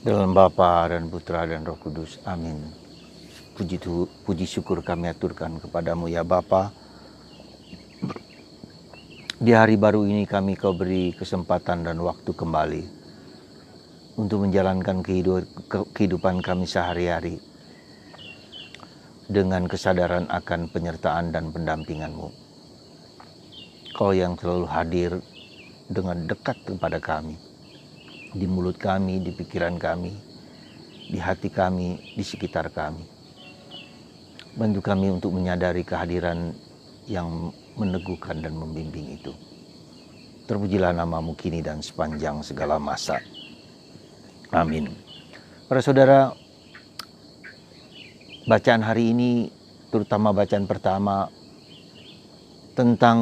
Dalam Bapa dan Putra dan Roh Kudus. Amin. Puji syukur kami aturkan kepadamu ya Bapa. Di hari baru ini Kau beri kesempatan dan waktu kembali untuk menjalankan kehidupan kami sehari-hari dengan kesadaran akan penyertaan dan pendampingan-Mu. Kau yang selalu hadir dengan dekat kepada kami, di mulut kami, di pikiran kami, di hati kami, di sekitar kami. Bantu kami untuk menyadari kehadiran yang meneguhkan dan membimbing itu. Terpujilah nama-Mu kini dan sepanjang segala masa. Amin. Para saudara, bacaan hari ini, terutama bacaan pertama, tentang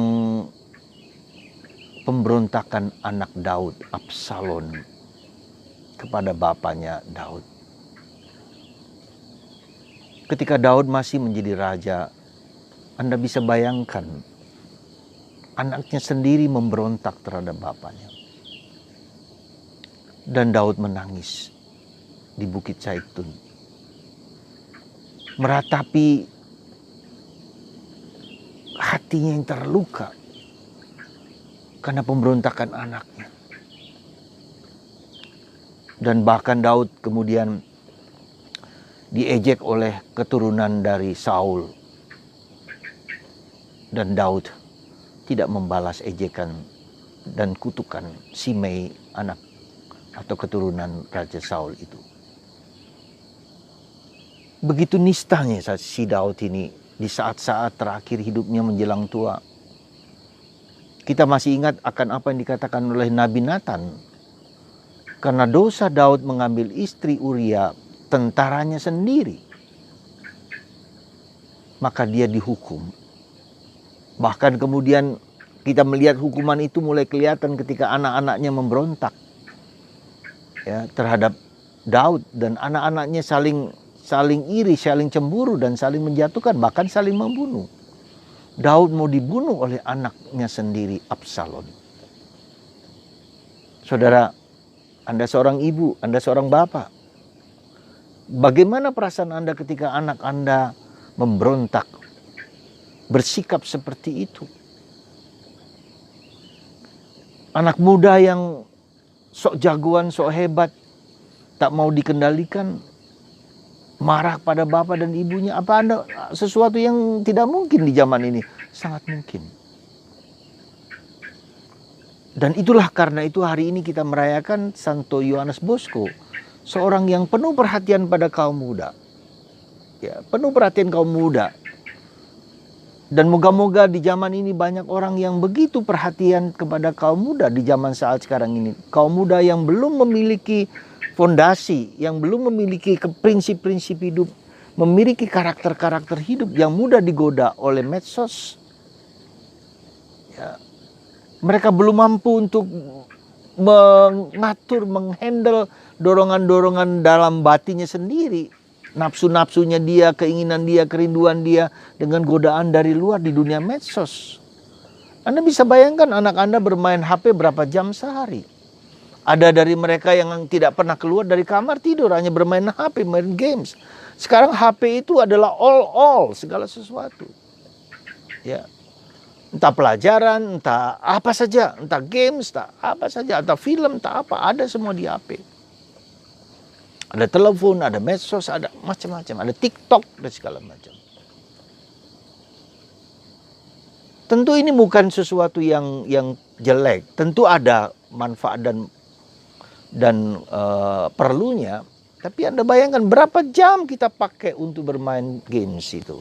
pemberontakan anak Daud, Absalom, kepada bapaknya Daud. Ketika Daud masih menjadi raja, Anda bisa bayangkan anaknya sendiri memberontak terhadap bapaknya. Dan Daud menangis di Bukit Zaitun, meratapi hatinya yang terluka karena pemberontakan anaknya. Dan bahkan Daud kemudian diejek oleh keturunan dari Saul. Dan Daud tidak membalas ejekan dan kutukan Simei, anak atau keturunan Raja Saul itu. Begitu nistanya si Daud ini di saat-saat terakhir hidupnya menjelang tua. Kita masih ingat akan apa yang dikatakan oleh Nabi Nathan. Karena dosa Daud mengambil istri Uria, tentaranya sendiri, maka dia dihukum. Bahkan kemudian kita melihat hukuman itu mulai kelihatan ketika anak-anaknya memberontak ya, terhadap Daud. Dan anak-anaknya saling iri, saling cemburu, dan saling menjatuhkan, bahkan saling membunuh. Daud mau dibunuh oleh anaknya sendiri, Absalom. Saudara, Anda seorang ibu, Anda seorang bapak. Bagaimana perasaan Anda ketika anak Anda memberontak, bersikap seperti itu? Anak muda yang sok jagoan, sok hebat, tak mau dikendalikan, marah pada bapak dan ibunya. Apa Anda sesuatu yang tidak mungkin di zaman ini? Sangat mungkin. Dan itulah karena itu hari ini kita merayakan Santo Yohanes Bosco, seorang yang penuh perhatian pada kaum muda. Ya, penuh perhatian kaum muda. Dan moga-moga di zaman ini banyak orang yang begitu perhatian kepada kaum muda di zaman saat sekarang ini. Kaum muda yang belum memiliki fondasi, yang belum memiliki prinsip-prinsip hidup, memiliki karakter-karakter hidup yang mudah digoda oleh medsos. Ya. Mereka belum mampu untuk mengatur, menghandle dorongan-dorongan dalam batinnya sendiri. Nafsu-nafsunya dia, keinginan dia, kerinduan dia dengan godaan dari luar di dunia medsos. Anda bisa bayangkan anak Anda bermain HP berapa jam sehari. Ada dari mereka yang tidak pernah keluar dari kamar tidur, hanya bermain HP, main games. Sekarang HP itu adalah all, segala sesuatu. Ya. Entah pelajaran, entah apa saja, entah games, entah apa saja, entah film, entah apa, ada semua di HP. Ada telepon, ada medsos, ada macam-macam, ada TikTok dan segala macam. Tentu ini bukan sesuatu yang jelek, tentu ada manfaat dan perlunya. Tapi Anda bayangkan berapa jam kita pakai untuk bermain games itu.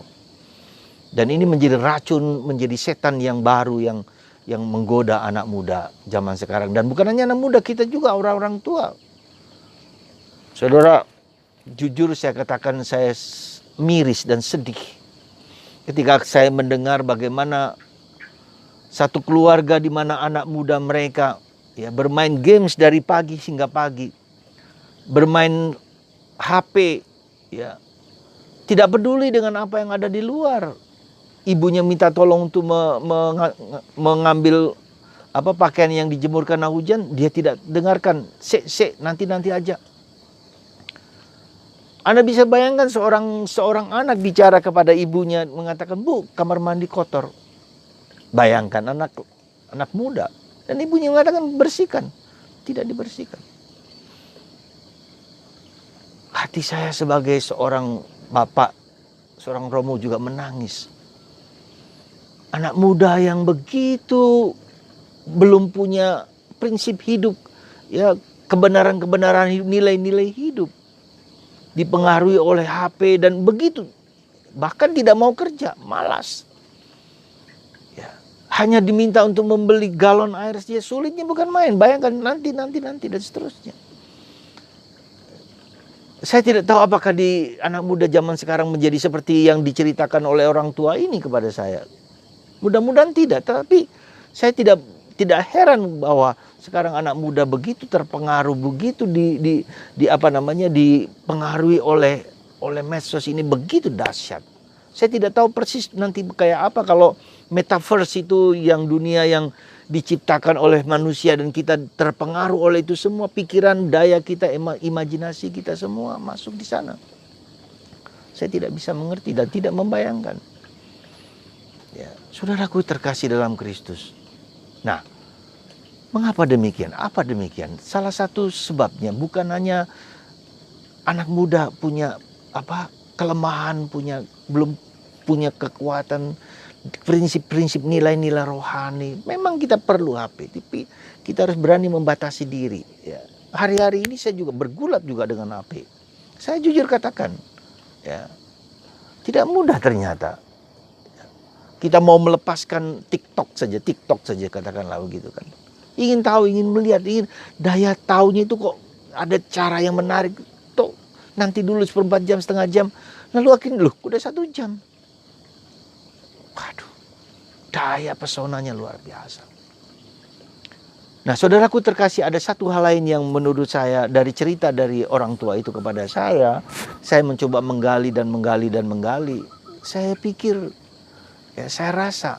Dan ini menjadi racun, menjadi setan yang baru yang menggoda anak muda zaman sekarang. Dan bukan hanya anak muda, kita juga orang-orang tua. Saudara, jujur saya katakan saya miris dan sedih ketika saya mendengar bagaimana satu keluarga di mana anak muda mereka ya bermain games dari pagi hingga pagi, bermain HP, ya tidak peduli dengan apa yang ada di luar. Ibunya minta tolong untuk mengambil pakaian yang dijemur karena hujan, dia tidak dengarkan. Nanti aja. Anda bisa bayangkan seorang anak bicara kepada ibunya mengatakan, "Bu, kamar mandi kotor." Bayangkan anak muda, dan ibunya mengatakan bersihkan, tidak dibersihkan. Hati saya sebagai seorang bapak, seorang romo juga menangis. Anak muda yang begitu belum punya prinsip hidup, ya, kebenaran-kebenaran hidup, nilai-nilai hidup, dipengaruhi oleh HP dan begitu, bahkan tidak mau kerja, malas. Ya, hanya diminta untuk membeli galon air saja sulitnya bukan main. Bayangkan nanti dan seterusnya. Saya tidak tahu apakah di anak muda zaman sekarang menjadi seperti yang diceritakan oleh orang tua ini kepada saya. Mudah-mudahan tidak, tapi saya tidak heran bahwa sekarang anak muda begitu terpengaruh, begitu dipengaruhi oleh medsos ini begitu dahsyat. Saya tidak tahu persis nanti kayak apa kalau metaverse itu, yang dunia yang diciptakan oleh manusia dan kita terpengaruh oleh itu semua, pikiran, daya kita, imajinasi kita semua masuk di sana. Saya tidak bisa mengerti dan tidak membayangkan. Ya, saudaraku terkasih dalam Kristus. Nah, mengapa demikian? Apa demikian? Salah satu sebabnya bukan hanya anak muda punya kelemahan, belum punya kekuatan, prinsip-prinsip nilai-nilai rohani. Memang kita perlu HP, tapi kita harus berani membatasi diri. Ya. Hari-hari ini saya juga bergulat juga dengan HP. Saya jujur katakan, ya, tidak mudah ternyata. Kita mau melepaskan TikTok saja katakanlah begitu kan. Ingin tahu, ingin melihat, ingin daya taunya itu kok ada cara yang menarik. Tuh, nanti dulu 1/4 jam, setengah jam, lalu akhirnya udah 1 jam. Waduh, daya pesonanya luar biasa. Nah, saudaraku terkasih, ada satu hal lain yang menurut saya dari cerita dari orang tua itu kepada saya mencoba menggali. Saya pikir, ya, saya rasa,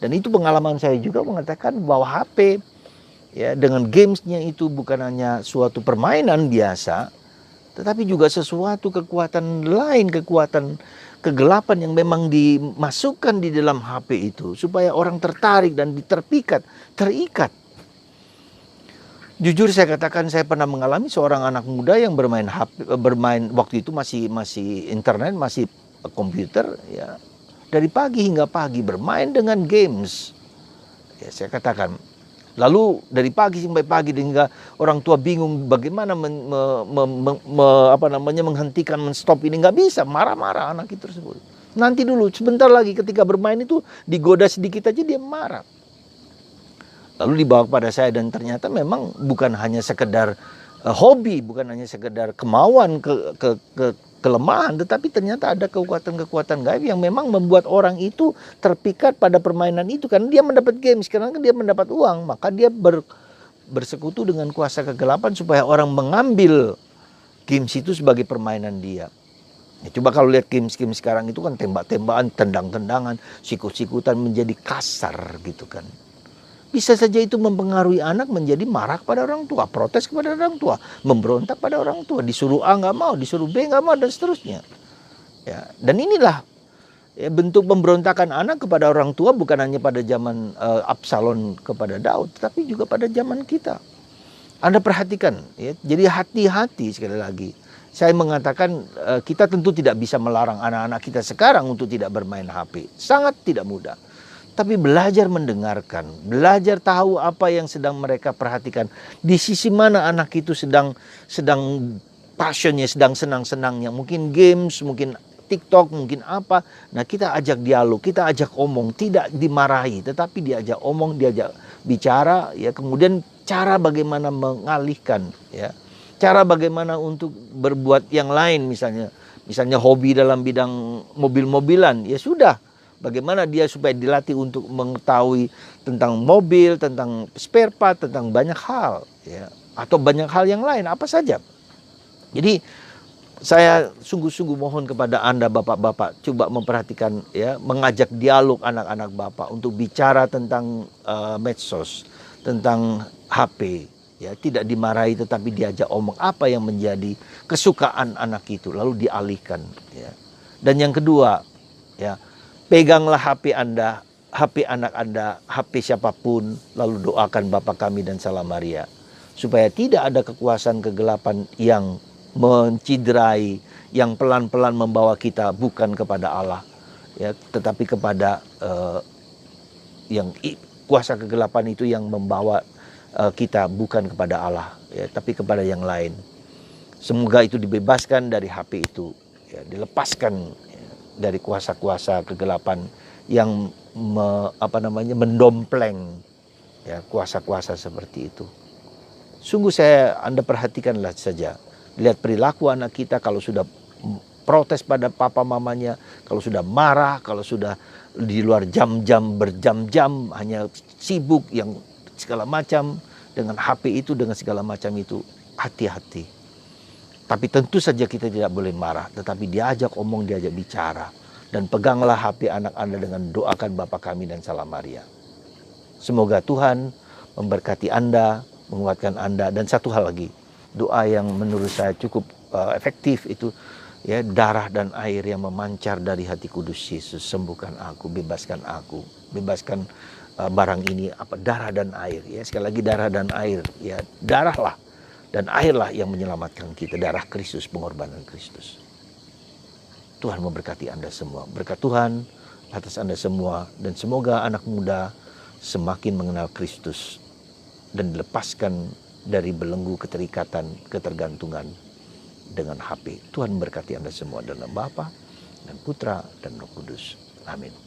dan itu pengalaman saya juga mengatakan bahwa HP, ya, dengan gamesnya itu bukan hanya suatu permainan biasa, tetapi juga sesuatu kekuatan lain, kekuatan kegelapan yang memang dimasukkan di dalam HP itu supaya orang tertarik dan terikat. Jujur saya katakan, saya pernah mengalami seorang anak muda yang bermain waktu itu masih internet, masih komputer, ya. Dari pagi hingga pagi bermain dengan games. Ya, saya katakan. Lalu dari pagi sampai pagi hingga orang tua bingung bagaimana menghentikan, menstop ini, nggak bisa, marah-marah anak itu tersebut. Nanti dulu, sebentar lagi ketika bermain itu digoda sedikit aja dia marah. Lalu dibawa kepada saya dan ternyata memang bukan hanya sekedar hobi, bukan hanya sekedar kemauan, kelemahan, tetapi ternyata ada kekuatan-kekuatan gaib yang memang membuat orang itu terpikat pada permainan itu karena dia mendapat games, karena dia mendapat uang, maka dia bersekutu dengan kuasa kegelapan supaya orang mengambil games itu sebagai permainan dia. Ya, coba kalau lihat games sekarang itu kan tembak-tembakan, tendang-tendangan, sikut-sikutan, menjadi kasar gitu kan. Bisa saja itu mempengaruhi anak menjadi marah kepada orang tua, protes kepada orang tua, memberontak pada orang tua, disuruh A nggak mau, disuruh B nggak mau, dan seterusnya. Ya, dan inilah, ya, bentuk pemberontakan anak kepada orang tua bukan hanya pada zaman Absalom kepada Daud, tapi juga pada zaman kita. Anda perhatikan, ya, jadi hati-hati sekali lagi. Saya mengatakan kita tentu tidak bisa melarang anak-anak kita sekarang untuk tidak bermain HP, sangat tidak mudah. Tapi belajar mendengarkan, belajar tahu apa yang sedang mereka perhatikan. Di sisi mana anak itu sedang passionnya, sedang senang-senangnya. Mungkin games, mungkin TikTok, mungkin apa. Nah, kita ajak dialog, kita ajak omong. Tidak dimarahi, tetapi diajak omong, diajak bicara. Ya, kemudian cara bagaimana mengalihkan. Ya, cara bagaimana untuk berbuat yang lain, misalnya hobi dalam bidang mobil-mobilan. Ya sudah. Bagaimana dia supaya dilatih untuk mengetahui tentang mobil, tentang spare part, tentang banyak hal, ya, atau banyak hal yang lain, apa saja. Jadi saya sungguh-sungguh mohon kepada Anda bapak-bapak, coba memperhatikan, ya, mengajak dialog anak-anak bapak untuk bicara tentang medsos, tentang HP, Ya, tidak dimarahi tetapi diajak omong apa yang menjadi kesukaan anak itu lalu dialihkan, ya. Dan yang kedua, ya, peganglah HP Anda, HP anak Anda, HP siapapun, lalu doakan Bapa kami dan Salam Maria supaya tidak ada kekuasaan kegelapan yang menciderai, yang pelan-pelan membawa kita bukan kepada Allah, ya, tetapi kepada yang kuasa kegelapan itu yang membawa kita bukan kepada Allah, ya, tapi kepada yang lain. Semoga itu dibebaskan dari HP itu, ya, dilepaskan, ya, dari kuasa-kuasa kegelapan yang mendompleng, ya, kuasa-kuasa seperti itu. Sungguh Anda perhatikanlah saja, lihat perilaku anak kita kalau sudah protes pada papa mamanya, kalau sudah marah, kalau sudah di luar jam-jam berjam-jam hanya sibuk yang segala macam dengan HP itu, dengan segala macam itu, hati-hati. Tapi tentu saja kita tidak boleh marah, tetapi diajak omong, diajak bicara. Dan peganglah HP anak Anda dengan doakan Bapa kami dan Salam Maria. Semoga Tuhan memberkati Anda, menguatkan Anda. Dan satu hal lagi, doa yang menurut saya cukup efektif itu, ya, darah dan air yang memancar dari hati kudus Yesus. Sembuhkan aku, bebaskan barang ini, darah dan air, ya, sekali lagi darah dan air, ya, darahlah dan airlah yang menyelamatkan kita, darah Kristus, pengorbanan Kristus. Tuhan memberkati Anda semua, berkat Tuhan atas Anda semua, dan semoga anak muda semakin mengenal Kristus dan dilepaskan dari belenggu keterikatan, ketergantungan dengan HP. Tuhan memberkati Anda semua dalam Bapa dan Putra dan Roh Kudus. Amin.